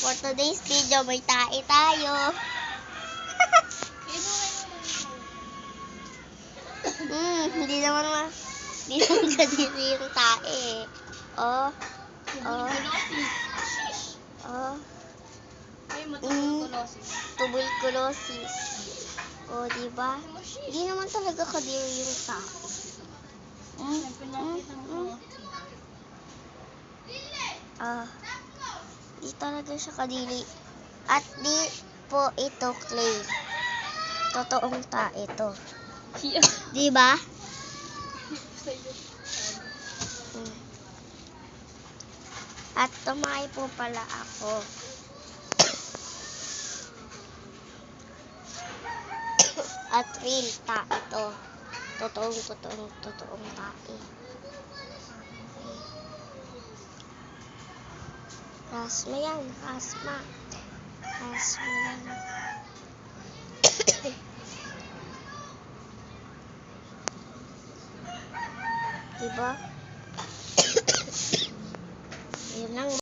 For today's video, may tae tayo. Hindi naman kadiri yung tae. Oh. Tuberculosis. Oh, diba? Hindi naman talaga kadiri yung tae. Di talaga siya kadiri. At di po ito clay. Totoong tae ito. Diba? At tumayo po pala ako. At real tae ito. Totoong tae. Rasma yan. Rasma yan. Diba? Yun lang.